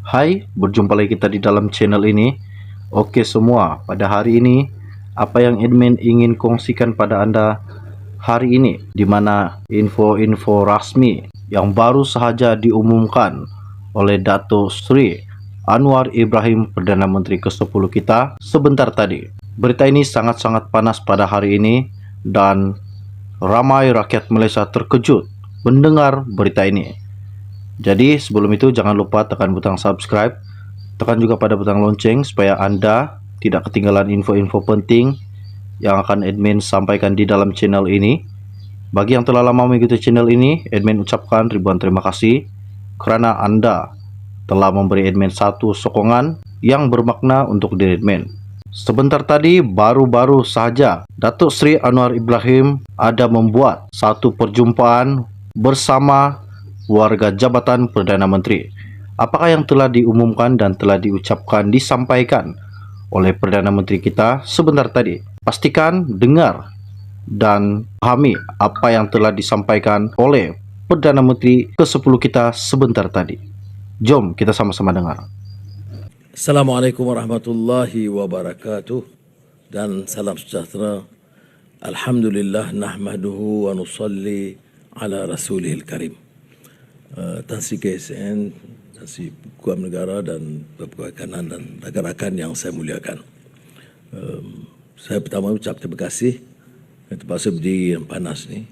Hai, berjumpa lagi kita di dalam channel ini. Oke semua, pada hari ini apa yang admin ingin kongsikan pada Anda hari ini, di mana info-info rasmi yang baru sahaja diumumkan oleh Dato Sri Anwar Ibrahim, Perdana Menteri ke-10 kita sebentar tadi. Berita ini sangat-sangat panas pada hari ini dan ramai rakyat Malaysia terkejut mendengar berita ini. Jadi sebelum itu jangan lupa tekan butang subscribe, tekan juga pada butang lonceng supaya Anda tidak ketinggalan info-info penting yang akan admin sampaikan di dalam channel ini. Bagi yang telah lama mengikuti channel ini, admin ucapkan ribuan terima kasih kerana Anda telah memberi admin satu sokongan yang bermakna untuk diri admin. Sebentar tadi, baru-baru sahaja Datuk Seri Anwar Ibrahim ada membuat satu perjumpaan bersama warga Jabatan Perdana Menteri. Apakah yang telah diumumkan dan telah diucapkan, disampaikan oleh Perdana Menteri kita sebentar tadi? Pastikan dengar dan pahami apa yang telah disampaikan oleh Perdana Menteri ke-10 kita sebentar tadi. Jom kita sama-sama dengar. Assalamualaikum warahmatullahi wabarakatuh dan salam sejahtera. Alhamdulillah nahmaduhu wa nusalli ala rasulihil karim. Tan Sri KSN, Tan Sri Kuam Negara dan Pegawai Kanan dan rakan-rakan yang saya muliakan. Saya pertama ucap terima kasih terpaksa berdiri yang panas ni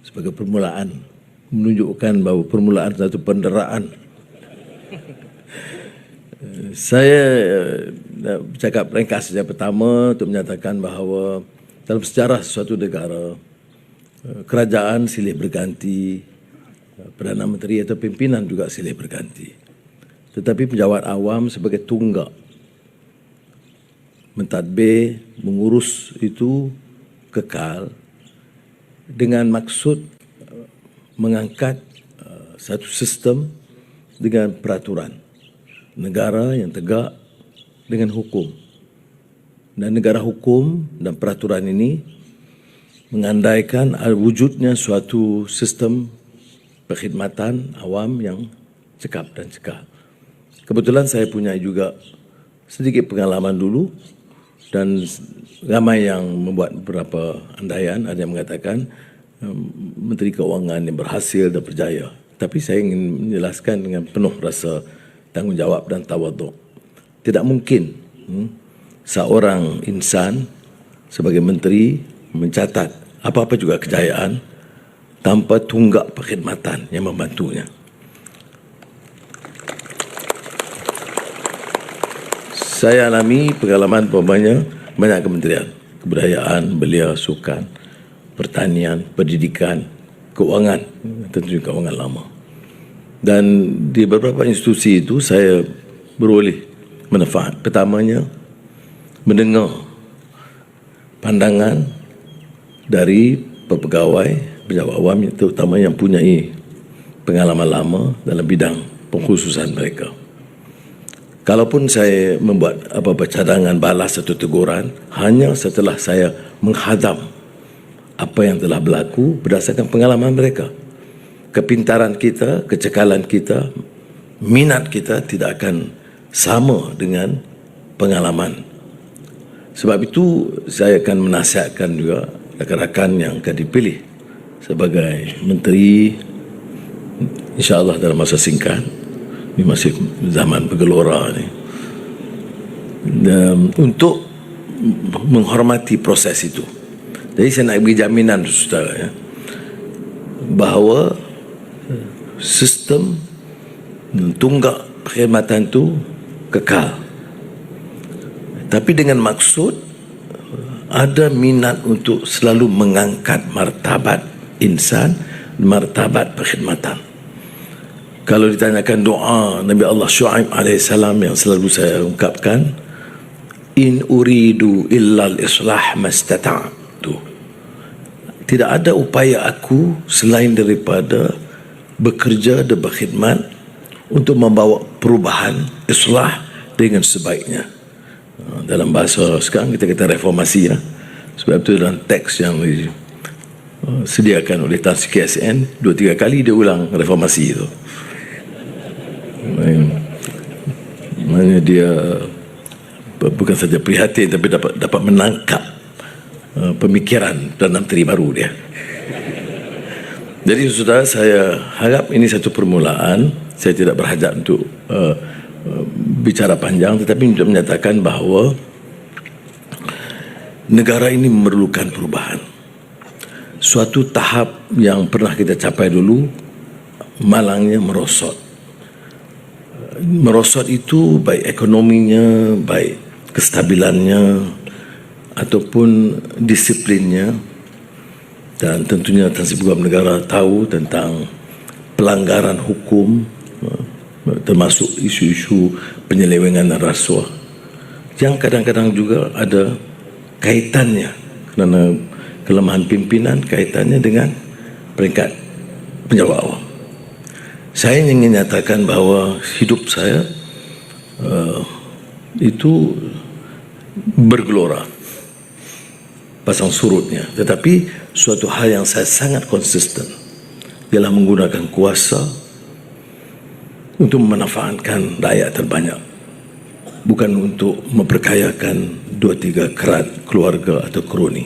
sebagai permulaan, menunjukkan bahawa permulaan satu penderaan. Saya bercakap ringkas saja pertama untuk menyatakan bahawa dalam sejarah suatu negara, kerajaan silih berganti, Perdana Menteri atau pimpinan juga silih berganti. Tetapi pejabat awam sebagai tunggak mentadbir, mengurus itu kekal dengan maksud mengangkat satu sistem dengan peraturan. Negara yang tegak dengan hukum. Dan negara hukum dan peraturan ini mengandaikan wujudnya suatu sistem perkhidmatan awam yang cekap dan cekal. Kebetulan saya punya juga sedikit pengalaman dulu dan ramai yang membuat beberapa andaian. Ada yang mengatakan Menteri Keuangan yang berhasil dan berjaya. Tapi saya ingin menjelaskan dengan penuh rasa tanggungjawab dan tawaduk. Tidak mungkin seorang insan sebagai menteri mencatat apa-apa juga kejayaan tanpa tunggak perkhidmatan yang membantunya. Saya alami pengalaman banyak kementerian. Kebudayaan, belia, sukan, pertanian, pendidikan, keuangan, tentunya keuangan lama. Dan di beberapa institusi itu saya beroleh manfaat. Pertamanya, mendengar pandangan dari pegawai pejabat awam, terutama yang mempunyai pengalaman lama dalam bidang pengkhususan mereka. Kalaupun saya membuat apa-apa cadangan, balas atau teguran, hanya setelah saya menghadam apa yang telah berlaku berdasarkan pengalaman mereka. Kepintaran kita, kecekalan kita, minat kita tidak akan sama dengan pengalaman. Sebab itu saya akan menasihatkan juga rakan-rakan yang akan dipilih sebagai menteri, insya-Allah dalam masa singkat, ini masih zaman bergelora ni, untuk menghormati proses itu. Jadi saya nak beri jaminan saudara ya, bahawa sistem tunggak perkhidmatan itu kekal. Tapi dengan maksud ada minat untuk selalu mengangkat martabat insan, martabat perkhidmatan. Kalau ditanyakan doa Nabi Allah Syuaib AS yang selalu saya ungkapkan, in uridu illal islah mastata'tu. Tidak ada upaya aku selain daripada bekerja dan berkhidmat untuk membawa perubahan, islah dengan sebaiknya. Dalam bahasa sekarang kita kata reformasi ya. Sebab itu dalam teks yang disediakan oleh Tan Sri KSN 2-3 kali dia ulang reformasi itu. Maknanya dia bukan saja prihatin tapi dapat menangkap pemikiran dan menteri baru dia. Jadi saudara, saya harap ini satu permulaan. Saya tidak berhajat untuk bicara panjang, tetapi untuk menyatakan bahawa negara ini memerlukan perubahan. Suatu tahap yang pernah kita capai dulu, malangnya merosot. Merosot itu baik ekonominya, baik kestabilannya, ataupun disiplinnya. Dan tentunya Tan Sri Peguam Negara tahu tentang pelanggaran hukum, termasuk isu-isu penyelewengan dan rasuah, yang kadang-kadang juga ada kaitannya, kerana kelemahan pimpinan kaitannya dengan peringkat penjawat awam. Saya ingin nyatakan bahawa hidup saya itu bergelora pasang surutnya, tetapi suatu hal yang saya sangat konsisten ialah menggunakan kuasa untuk memanfaatkan rakyat terbanyak, bukan untuk memperkayakan 2-3 kerat keluarga atau kroni.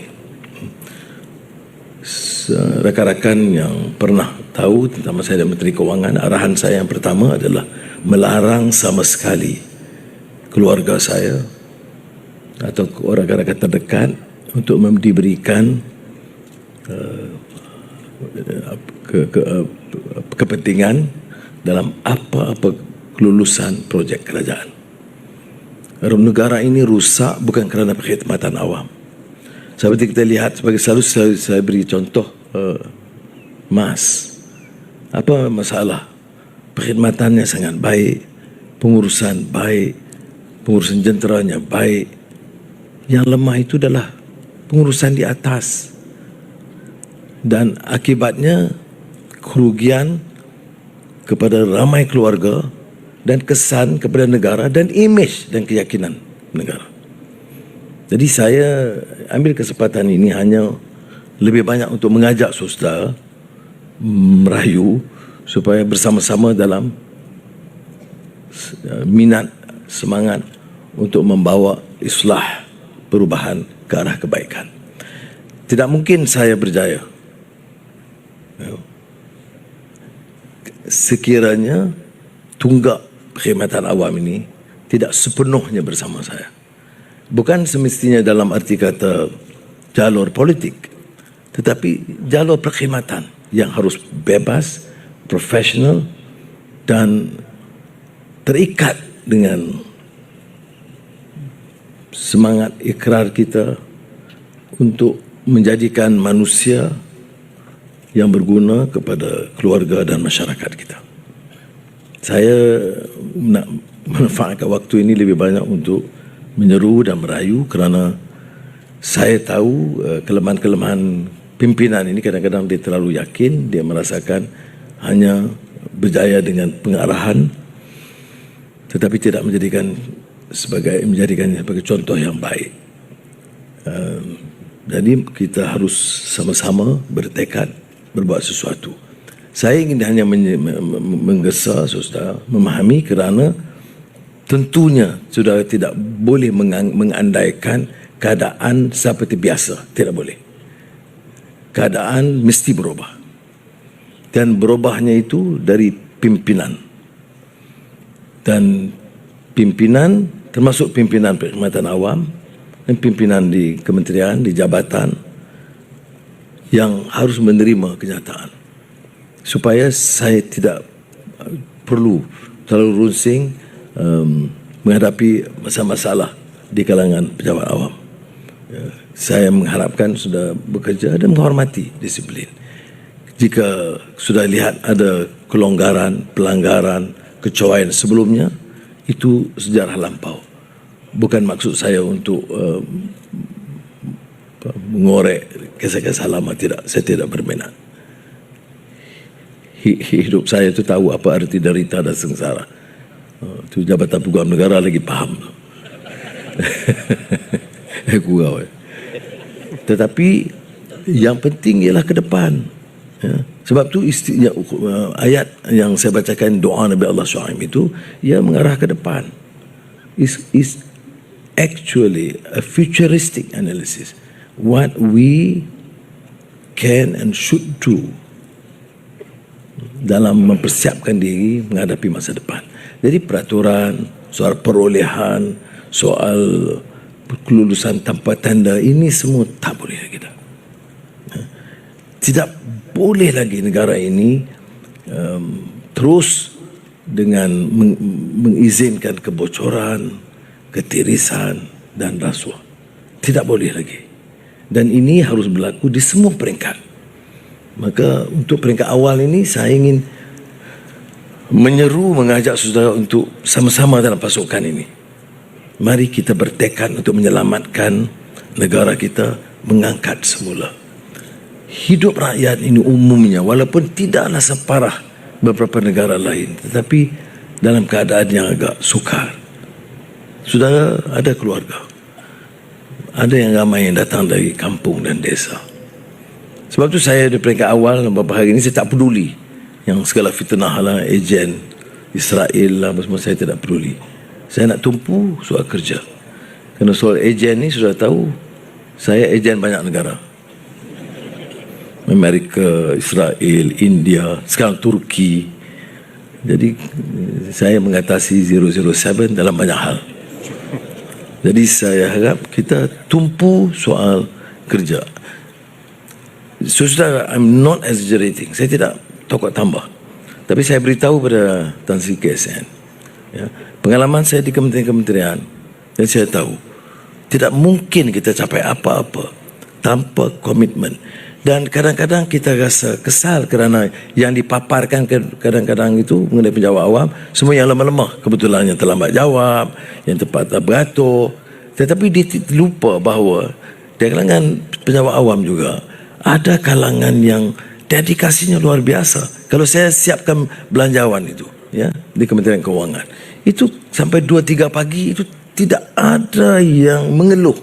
Rakan-rakan yang pernah tahu tentang saya dan Menteri Kewangan, arahan saya yang pertama adalah melarang sama sekali keluarga saya atau rakan-rakan terdekat untuk diberikan kepentingan dalam apa-apa kelulusan projek kerajaan. Negara ini rusak bukan kerana perkhidmatan awam. Seperti kita lihat, selalu saya beri contoh MAS. Apa masalah? Perkhidmatannya sangat baik, pengurusan baik, pengurusan jenteranya baik. Yang lemah itu adalah pengurusan di atas. Dan akibatnya kerugian kepada ramai keluarga dan kesan kepada negara dan imej dan keyakinan negara. Jadi saya ambil kesempatan ini hanya lebih banyak untuk mengajak saudara, merayu supaya bersama-sama dalam minat, semangat untuk membawa islah, perubahan ke arah kebaikan. Tidak mungkin saya berjaya sekiranya tunggak perkhidmatan awam ini tidak sepenuhnya bersama saya. Bukan semestinya dalam arti kata jalur politik, tetapi jalur perkhidmatan yang harus bebas, profesional dan terikat dengan semangat ikrar kita untuk menjadikan manusia yang berguna kepada keluarga dan masyarakat kita. Saya nak manfaatkan waktu ini lebih banyak untuk menyeru dan merayu kerana saya tahu kelemahan-kelemahan pimpinan ini kadang-kadang dia terlalu yakin, dia merasakan hanya berjaya dengan pengarahan tetapi tidak menjadikannya sebagai contoh yang baik. Jadi kita harus sama-sama bertekad berbuat sesuatu. Saya ingin hanya menggesa saudara memahami kerana tentunya saudara tidak boleh mengandaikan keadaan seperti biasa. Tidak boleh. Keadaan mesti berubah. Dan berubahnya itu dari pimpinan. Dan pimpinan termasuk pimpinan perkhidmatan awam dan pimpinan di kementerian, di jabatan yang harus menerima kenyataan. Supaya saya tidak perlu terlalu runsing menghadapi masalah-masalah di kalangan pejabat awam. Saya mengharapkan sudah bekerja dan menghormati disiplin. Jika sudah lihat ada kelonggaran, pelanggaran, kecoaian sebelumnya, itu sejarah lampau. Bukan maksud saya untuk mengorek kisah-kisah lama, tidak. Saya tidak berminat. Hidup saya itu tahu apa arti derita dan sengsara. Itu Jabatan Peguam Negara lagi faham. Tetapi yang penting ialah ke depan. Ya. Sebab tu ayat yang saya bacakan doa Nabi Allah SAW itu ia mengarah ke depan. is actually a futuristic analysis. What we can and should do dalam mempersiapkan diri menghadapi masa depan. Jadi peraturan, soal perolehan, soal kelulusan tanpa tanda, ini semua tak boleh lagi dah. Tidak boleh lagi negara ini terus dengan mengizinkan kebocoran, ketirisan dan rasuah. Tidak boleh lagi. Dan ini harus berlaku di semua peringkat. Maka untuk peringkat awal ini saya ingin mengajak saudara untuk sama-sama dalam pasukan ini. Mari kita bertekad untuk menyelamatkan negara kita, mengangkat semula. Hidup rakyat ini umumnya walaupun tidaklah separah beberapa negara lain, tetapi dalam keadaan yang agak sukar. Saudara ada keluarga, ada yang ramai yang datang dari kampung dan desa. Sebab tu saya di peringkat awal beberapa hari ini saya tak peduli yang segala fitnah lah, ejen Israel lah, semua saya tidak peduli. Saya nak tumpu soal kerja. Kerana soal ejen ni sudah tahu, saya ejen banyak negara. Amerika, Israel, India, sekarang Turki. Jadi saya mengatasi 007 dalam banyak hal. Jadi saya harap kita tumpu soal kerja. So, saudara, I'm not exaggerating. Saya tidak tokok tambah. Tapi saya beritahu pada Tan Sri KSN, ya, pengalaman saya di kementerian-kementerian, dan saya tahu tidak mungkin kita capai apa-apa tanpa komitmen. Dan kadang-kadang kita rasa kesal kerana yang dipaparkan kadang-kadang itu mengenai penjawab awam, semua yang lemah-lemah. Kebetulan yang terlambat jawab, yang tepat tak beratur. Tetapi dia lupa bahawa di kalangan penjawab awam juga ada kalangan yang dedikasinya luar biasa. Kalau saya siapkan belanjawan itu, ya, di Kementerian Kewangan, itu sampai 2-3 pagi itu tidak ada yang mengeluh.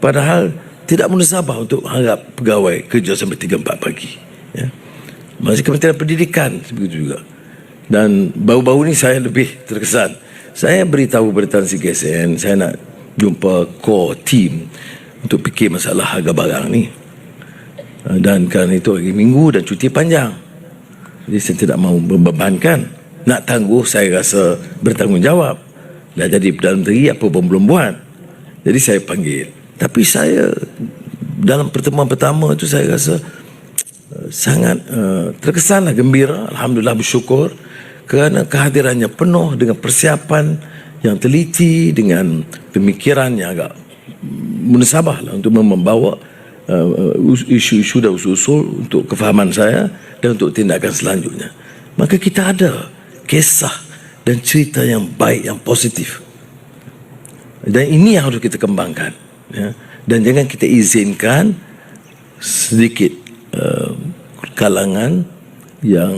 Padahal tidak munasabah untuk harap pegawai kerja sampai 3-4 pagi, ya. Masih Kementerian Pendidikan begitu juga. Dan baru-baru ni saya lebih terkesan. Saya beritahu pada Tan Sri KSN, saya nak jumpa core team untuk fikir masalah harga barang ni. Dan kerana itu hari Minggu dan cuti panjang, jadi saya tidak mahu membebankan. Nak tangguh saya rasa bertanggungjawab. Dah jadi Perdana Menteri apa pun belum buat. Jadi saya panggil. Tapi saya dalam pertemuan pertama itu saya rasa sangat terkesanlah, gembira, alhamdulillah, bersyukur kerana kehadirannya penuh dengan persiapan yang teliti, dengan pemikiran yang agak munasabah lah untuk membawa isu-isu dan usul-usul untuk kefahaman saya dan untuk tindakan selanjutnya. Maka kita ada kisah dan cerita yang baik, yang positif. Dan ini yang harus kita kembangkan, ya. Dan jangan kita izinkan sedikit kalangan yang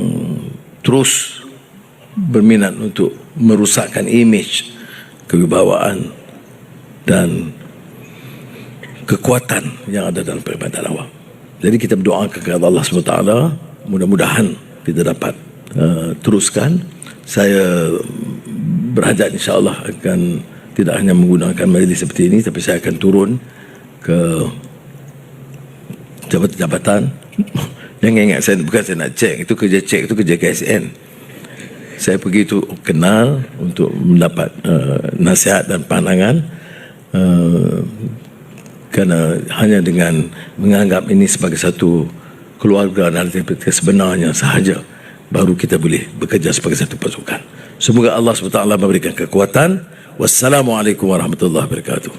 terus berminat untuk merusakkan imej, kewibawaan dan kekuatan yang ada dalam peribadatan awam. Jadi kita berdoa kepada Allah SWT, mudah-mudahan kita dapat teruskan. Saya berhajat insya-Allah akan tidak hanya menggunakan majlis seperti ini, tapi saya akan turun ke jabatan-jabatan. Jangan ingat, saya nak cek, itu kerja KSN. Saya pergi itu kenal untuk mendapat nasihat dan pandangan, kerana hanya dengan menganggap ini sebagai satu keluarga dan sebenarnya sahaja baru kita boleh bekerja sebagai satu pasukan. Semoga Allah SWT memberikan kekuatan. Wassalamualaikum warahmatullahi wabarakatuh.